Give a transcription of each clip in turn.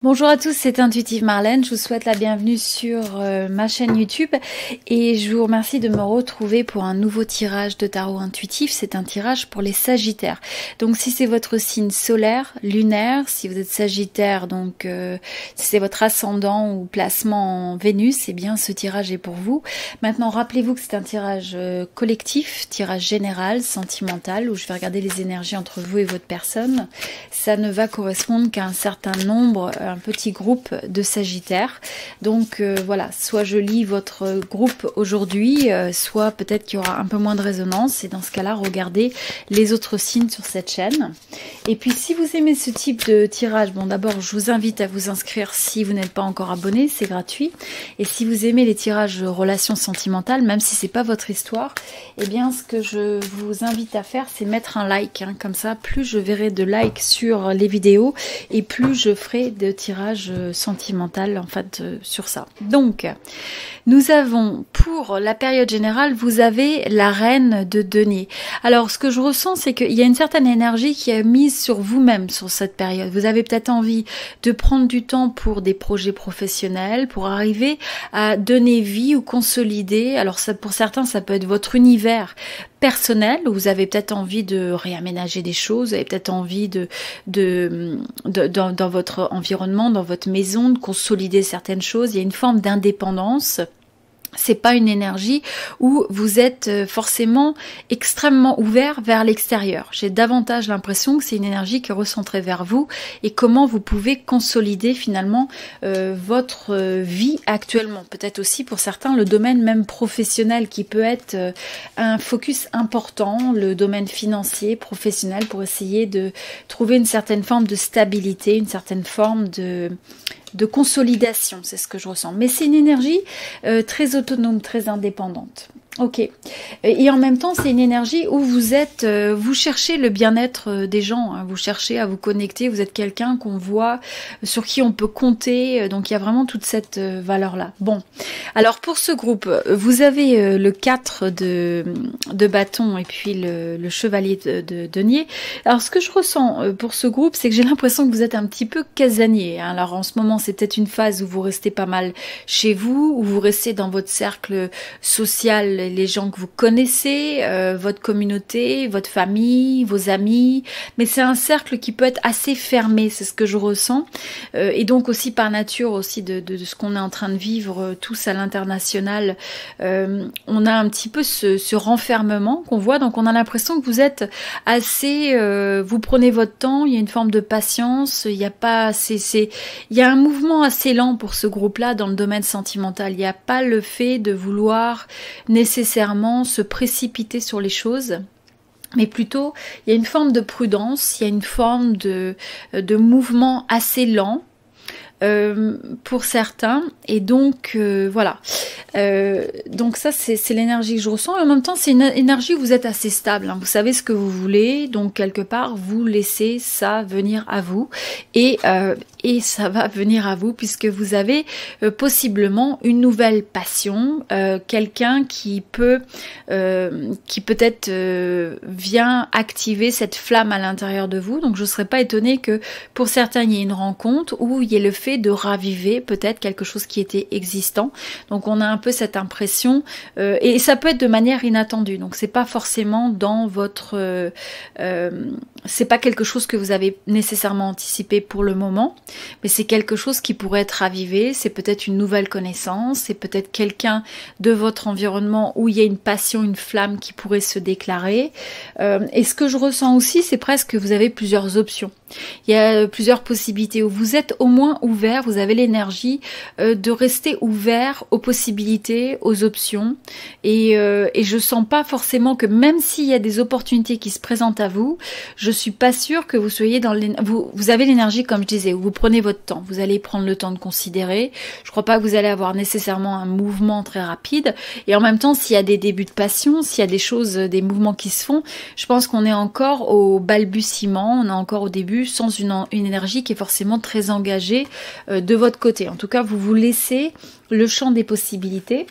Bonjour à tous, c'est Intuitive Marlène, je vous souhaite la bienvenue sur ma chaîne YouTube et je vous remercie de me retrouver pour un nouveau tirage de tarot intuitif. C'est un tirage pour les Sagittaires. Donc si c'est votre signe solaire, lunaire, si vous êtes Sagittaire, donc si c'est votre ascendant ou placement en Vénus, eh bien ce tirage est pour vous. Maintenant rappelez-vous que c'est un tirage collectif, tirage général, sentimental, où je vais regarder les énergies entre vous et votre personne. Ça ne va correspondre qu'à un certain nombre, un petit groupe de Sagittaires. Donc voilà, soit je lis votre groupe aujourd'hui, soit peut-être qu'il y aura un peu moins de résonance. Et dans ce cas-là, regardez les autres signes sur cette chaîne. Et puis si vous aimez ce type de tirage, bon d'abord je vous invite à vous inscrire si vous n'êtes pas encore abonné, c'est gratuit. Et si vous aimez les tirages de relations sentimentales, même si c'est pas votre histoire, eh bien ce que je vous invite à faire, c'est mettre un like. Comme ça, plus je verrai de likes sur les vidéos et plus je ferai de tirage sentimental en fait sur ça. Donc nous avons pour la période générale, vous avez la reine de denier. Alors ce que je ressens, c'est qu'il y a une certaine énergie qui est mise sur vous-même sur cette période. Vous avez peut-être envie de prendre du temps pour des projets professionnels, pour arriver à donner vie ou consolider. Alors ça, pour certains, ça peut être votre univers personnel, où vous avez peut-être envie de réaménager des choses, vous avez peut-être envie dans votre environnement, dans votre maison, de consolider certaines choses. Il y a une forme d'indépendance. C'est pas une énergie où vous êtes forcément extrêmement ouvert vers l'extérieur. J'ai davantage l'impression que c'est une énergie qui est recentrée vers vous et comment vous pouvez consolider finalement votre vie actuellement. Peut-être aussi pour certains le domaine même professionnel qui peut être un focus important, le domaine financier, professionnel, pour essayer de trouver une certaine forme de stabilité, une certaine forme de consolidation, c'est ce que je ressens. Mais c'est une énergie très autonome, très indépendante. Ok. Et en même temps, c'est une énergie où vous êtes, vous cherchez le bien-être des gens, hein, vous cherchez à vous connecter, vous êtes quelqu'un qu'on voit, sur qui on peut compter, donc il y a vraiment toute cette valeur-là. Bon, alors pour ce groupe, vous avez le 4 de bâton et puis le chevalier de denier. Alors ce que je ressens pour ce groupe, c'est que j'ai l'impression que vous êtes un petit peu casanier, hein. Alors en ce moment, c'est peut-être une phase où vous restez pas mal chez vous, où vous restez dans votre cercle social, les gens que vous connaissez, votre communauté, votre famille, vos amis, mais c'est un cercle qui peut être assez fermé, c'est ce que je ressens, et donc aussi par nature aussi de ce qu'on est en train de vivre tous à l'international, on a un petit peu ce renfermement qu'on voit, donc on a l'impression que vous êtes assez, vous prenez votre temps, il y a une forme de patience, il y a pas, il y a un mouvement assez lent pour ce groupe-là dans le domaine sentimental, il n'y a pas le fait de vouloir nécessairement se précipiter sur les choses, mais plutôt il y a une forme de prudence, il y a une forme de mouvement assez lent pour certains, et donc voilà, donc ça c'est l'énergie que je ressens, et en même temps c'est une énergie où vous êtes assez stable, hein. Vous savez ce que vous voulez, donc quelque part vous laissez ça venir à vous, et ça va venir à vous puisque vous avez possiblement une nouvelle passion, quelqu'un qui peut-être vient activer cette flamme à l'intérieur de vous, donc je ne serais pas étonnée que pour certains il y ait une rencontre où il y ait le fait de raviver peut-être quelque chose qui était existant, donc on a un peu cette impression, et ça peut être de manière inattendue, donc c'est pas forcément dans votre c'est pas quelque chose que vous avez nécessairement anticipé pour le moment, mais c'est quelque chose qui pourrait être ravivé, c'est peut-être une nouvelle connaissance, c'est peut-être quelqu'un de votre environnement où il y a une passion, une flamme qui pourrait se déclarer, et ce que je ressens aussi, c'est presque que vous avez plusieurs options. Il y a plusieurs possibilités où vous êtes au moins ouvert, vous avez l'énergie de rester ouvert aux possibilités, aux options, et je sens pas forcément que même s'il y a des opportunités qui se présentent à vous, je suis pas sûre que vous soyez dans vous avez l'énergie, comme je disais, où vous prenez votre temps, vous allez prendre le temps de considérer, je crois pas que vous allez avoir nécessairement un mouvement très rapide, et en même temps s'il y a des débuts de passion, s'il y a des choses, des mouvements qui se font, je pense qu'on est encore au balbutiement, on est encore au début, sans une énergie qui est forcément très engagée de votre côté. En tout cas, vous vous laissez le champ des possibilités.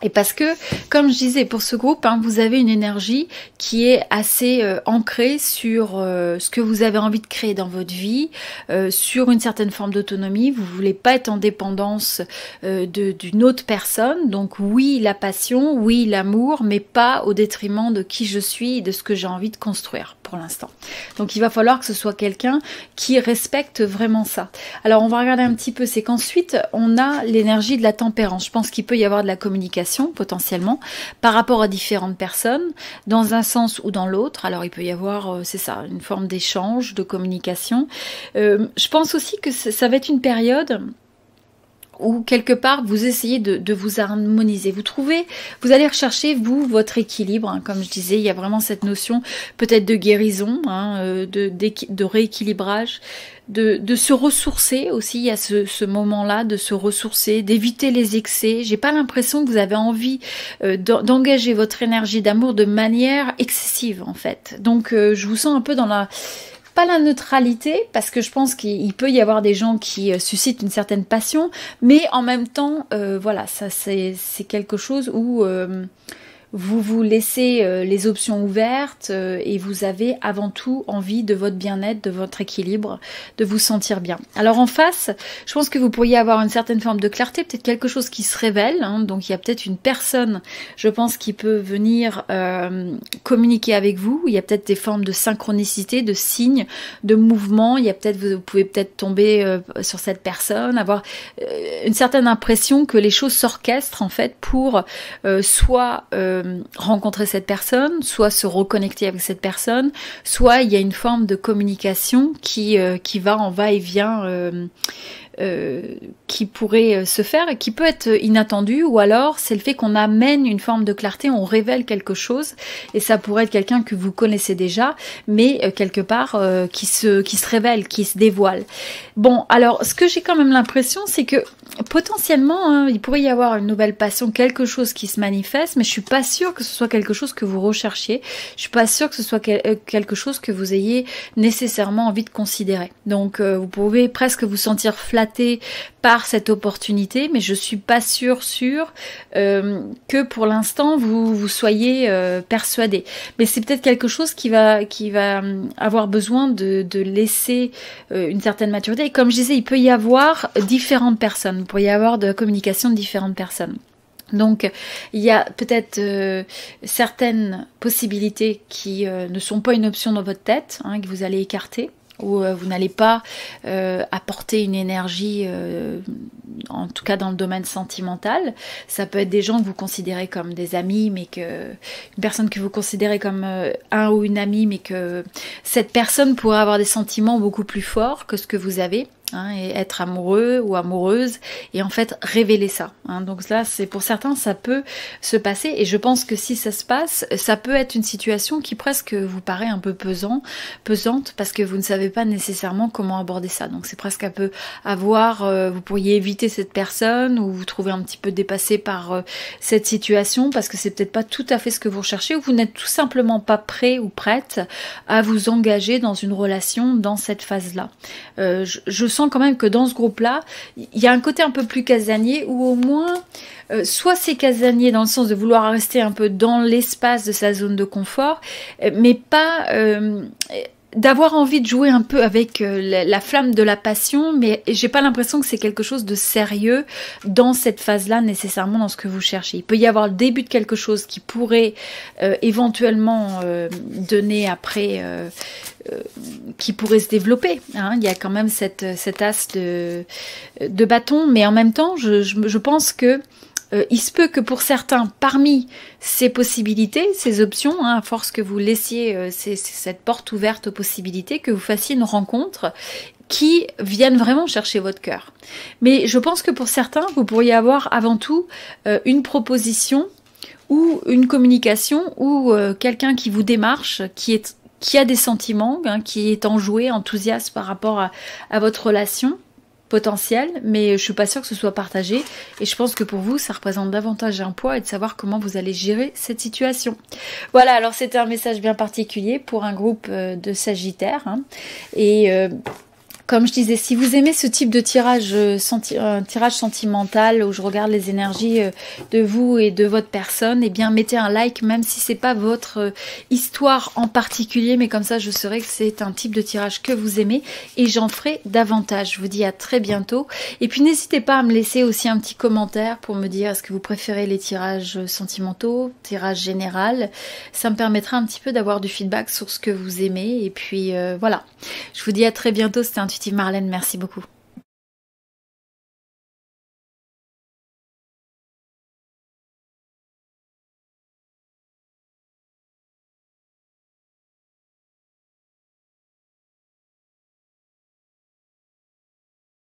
Et parce que, comme je disais, pour ce groupe, hein, vous avez une énergie qui est assez ancrée sur ce que vous avez envie de créer dans votre vie, sur une certaine forme d'autonomie. Vous voulez pas être en dépendance d'une autre personne. Donc oui, la passion, oui, l'amour, mais pas au détriment de qui je suis et de ce que j'ai envie de construire pour l'instant. Donc il va falloir que ce soit quelqu'un qui respecte vraiment ça. Alors on va regarder un petit peu, c'est qu'ensuite on a l'énergie de la tempérance. Je pense qu'il peut y avoir de la communication potentiellement par rapport à différentes personnes dans un sens ou dans l'autre. Alors il peut y avoir, c'est ça, une forme d'échange, de communication. Je pense aussi que ça va être une période où quelque part vous essayez de vous harmoniser. Vous allez rechercher votre équilibre, hein, comme je disais, il y a vraiment cette notion peut-être de guérison, hein, de rééquilibrage, de se ressourcer aussi. Il y a ce moment-là de se ressourcer, d'éviter les excès. J'ai pas l'impression que vous avez envie d'engager votre énergie d'amour de manière excessive en fait. Donc je vous sens un peu dans pas la neutralité, parce que je pense qu'il peut y avoir des gens qui suscitent une certaine passion, mais en même temps, voilà, ça c'est quelque chose où vous vous laissez les options ouvertes et vous avez avant tout envie de votre bien-être, de votre équilibre, de vous sentir bien. Alors en face, je pense que vous pourriez avoir une certaine forme de clarté, peut-être quelque chose qui se révèle, hein, donc il y a peut-être une personne, je pense, qui peut venir communiquer avec vous, il y a peut-être des formes de synchronicité, de signes, de mouvements, il y a peut-être, vous pouvez peut-être tomber sur cette personne, avoir une certaine impression que les choses s'orchestrent en fait pour soit rencontrer cette personne, soit se reconnecter avec cette personne, soit il y a une forme de communication qui va en va-et-vient qui pourrait se faire et qui peut être inattendu, ou alors c'est le fait qu'on amène une forme de clarté, on révèle quelque chose, et ça pourrait être quelqu'un que vous connaissez déjà, mais quelque part qui se révèle, qui se dévoile. Bon, alors ce que j'ai quand même l'impression, c'est que potentiellement, hein, il pourrait y avoir une nouvelle passion, quelque chose qui se manifeste, mais je suis pas sûre que ce soit quelque chose que vous recherchiez, je suis pas sûre que ce soit quelque chose que vous ayez nécessairement envie de considérer. Donc vous pouvez presque vous sentir flatté par cette opportunité, mais je suis pas sûre que pour l'instant vous soyez persuadé. Mais c'est peut-être quelque chose qui va avoir besoin de laisser une certaine maturité. Et comme je disais, il peut y avoir différentes personnes. Vous pourriez avoir de la communication de différentes personnes. Donc il y a peut-être certaines possibilités qui ne sont pas une option dans votre tête, hein, que vous allez écarter, où vous n'allez pas apporter une énergie, en tout cas dans le domaine sentimental. Ça peut être des gens que vous considérez comme des amis, mais une personne que vous considérez comme un ou une amie, mais que cette personne pourrait avoir des sentiments beaucoup plus forts que ce que vous avez. Hein, et être amoureux ou amoureuse et en fait révéler ça, hein. Donc là c'est pour certains ça peut se passer, et je pense que si ça se passe, ça peut être une situation qui presque vous paraît un peu pesante parce que vous ne savez pas nécessairement comment aborder ça. Donc c'est presque un peu à voir, vous pourriez éviter cette personne ou vous trouvez un petit peu dépassé par cette situation parce que c'est peut-être pas tout à fait ce que vous recherchez, ou vous n'êtes tout simplement pas prêt ou prête à vous engager dans une relation dans cette phase-là. Je sens quand même que dans ce groupe-là, il y a un côté un peu plus casanier, où au moins, soit c'est casanier dans le sens de vouloir rester un peu dans l'espace de sa zone de confort, mais pas d'avoir envie de jouer un peu avec la flamme de la passion, mais j'ai pas l'impression que c'est quelque chose de sérieux dans cette phase-là, nécessairement dans ce que vous cherchez. Il peut y avoir le début de quelque chose qui pourrait éventuellement donner après, qui pourrait se développer, hein. Il y a quand même cet as de bâton, mais en même temps, je pense que il se peut que pour certains, parmi ces possibilités, ces options, hein, à force que vous laissiez cette porte ouverte aux possibilités, que vous fassiez une rencontre qui vienne vraiment chercher votre cœur. Mais je pense que pour certains, vous pourriez avoir avant tout une proposition ou une communication ou quelqu'un qui vous démarche, qui a des sentiments, hein, qui est enjoué, enthousiaste par rapport à votre relation potentiel, mais je suis pas sûre que ce soit partagé, et je pense que pour vous ça représente davantage un poids et de savoir comment vous allez gérer cette situation. Voilà, alors c'était un message bien particulier pour un groupe de Sagittaires, hein, et Comme je disais, si vous aimez ce type de tirage, un tirage sentimental où je regarde les énergies de vous et de votre personne, eh bien mettez un like, même si c'est pas votre histoire en particulier, mais comme ça je saurai que c'est un type de tirage que vous aimez et j'en ferai davantage. Je vous dis à très bientôt. Et puis n'hésitez pas à me laisser aussi un petit commentaire pour me dire est-ce que vous préférez les tirages sentimentaux, tirage général. Ça me permettra un petit peu d'avoir du feedback sur ce que vous aimez. Et puis voilà. Je vous dis à très bientôt. C'était Intuitive Marlène. Merci beaucoup.